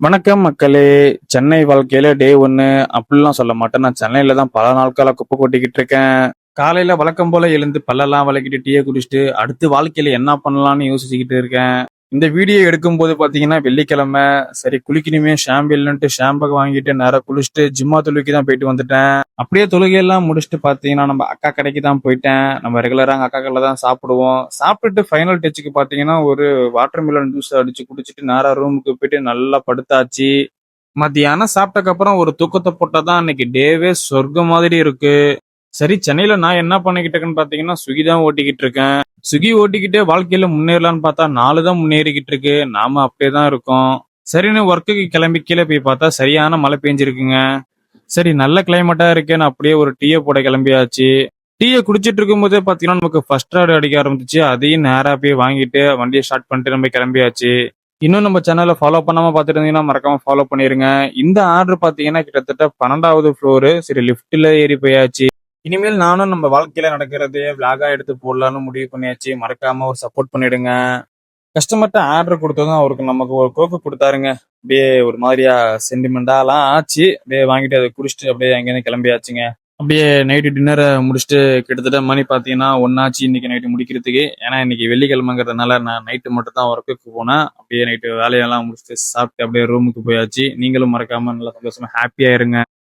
வணக்கம் மக்களே. சென்னை வாழ்க்கையில டே 1 அப்படிலாம் சொல்ல மாட்டேன். நான் சென்னையில தான் பல நாட்களா குப்பை கொட்டிக்கிட்டு இருக்கேன். காலையில வழக்கம் போல எழுந்து பல்லெல்லாம் விளக்கிட்டு டீயை குடிச்சிட்டு அடுத்து வாழ்க்கையில என்ன பண்ணலாம்னு யோசிச்சுக்கிட்டு இருக்கேன். இந்த வீடியோ எடுக்கும்போது பாத்தீங்கன்னா வெள்ளிக்கிழமை. சரி குளிக்கணுமே ஷாம்பு இல்லைன்ட்டு ஷாம்பு வாங்கிட்டு நேரா குளிச்சுட்டு ஜிம்மா தொழுகைக்கு தான் போயிட்டு வந்துட்டேன். அப்படியே தொழுகையெல்லாம் முடிச்சுட்டு பாத்தீங்கன்னா நம்ம அக்கா கடைக்கு தான் போயிட்டேன். நம்ம ரெகுலரா அங்க அக்கா கடையில தான் சாப்பிடுவோம். சாப்பிட்டுட்டு ஃபைனல் டச்சுக்கு பாத்தீங்கன்னா ஒரு வாட்டர் மிலன் ஜூஸ் அடிச்சு குடிச்சிட்டு நேரா ரூமுக்கு போயிட்டு நல்லா படுத்தாச்சு. மத்தியானம் சாப்பிட்டக்கு அப்புறம் ஒரு தூக்கத்தை போட்டாதான் அன்னைக்கு டேவே சொர்க்கம் மாதிரி இருக்கு. சரி சென்னையில நான் என்ன பண்ணிக்கிட்டு இருக்கேன்னு பாத்தீங்கன்னா ஸ்விக்கி தான் ஓட்டிக்கிட்டு இருக்கேன். ஸ்விக்கி ஓட்டிக்கிட்டே வாழ்க்கையில முன்னேறலான்னு பார்த்தா 4 தான் முன்னேறிக்கிட்டு இருக்கு. நாம அப்படியே தான் இருக்கோம். சரின்னு ஒர்க்குக்கு கிளம்பி கீழே போய் பார்த்தா சரியான மழை பெஞ்சிருக்குங்க. சரி நல்ல கிளைமேட்டா இருக்கேன்னு அப்படியே ஒரு டீயை போட கிளம்பியாச்சு. டீயை குடிச்சிட்டு இருக்கும்போதே பாத்தீங்கன்னா நமக்கு ஃபர்ஸ்ட் ராட் அடிக்க ஆரம்பிச்சிச்சு. அதையும் நேரா போய் வாங்கிட்டு வண்டியை ஸ்டார்ட் பண்ணிட்டு நம்ம கிளம்பியாச்சு. இன்னும் நம்ம சேனலை ஃபாலோ பண்ணாம பார்த்துட்டு இருந்தீங்கன்னா மறக்காம ஃபாலோ பண்ணிருங்க. இந்த ஆர்டர் பாத்தீங்கன்னா கிட்டத்தட்ட 12வது ஃப்ளோரு. சரி லிஃப்ட்ல ஏறி போயாச்சு. இனிமேல் நானும் நம்ம வாழ்க்கையில நடக்கிறதே விளாகா எடுத்து போடலான்னு முடிவு பண்ணியாச்சு. மறக்காம ஒரு சப்போர்ட் பண்ணிடுங்க. கஸ்டமர்கிட்ட ஆர்டர் கொடுத்ததும் அவருக்கு நமக்கு ஒரு கோக்கு கொடுத்தாருங்க. அப்படியே ஒரு மாதிரியா சென்டிமெண்டாலாம் ஆச்சு. அப்படியே வாங்கிட்டு அதை குடிச்சிட்டு அப்படியே அங்கேருந்து கிளம்பியாச்சுங்க. அப்படியே நைட்டு டின்னரை முடிச்சுட்டு கிட்டத்தட்ட மணி பார்த்தீங்கன்னா ஒன்னாச்சு இன்னைக்கு நைட்டு முடிக்கிறதுக்கு. ஏன்னா இன்னைக்கு வெள்ளிக்கிழமைங்கிறதுனால நான் நைட்டு மட்டும் தான் ஒர்க்குக்கு போனேன். அப்படியே நைட்டு வேலையெல்லாம் முடிச்சுட்டு சாப்பிட்டு அப்படியே ரூமுக்கு போயாச்சு. நீங்களும் மறக்காம நல்லா சந்தோஷமா ஹாப்பியா இருங்க.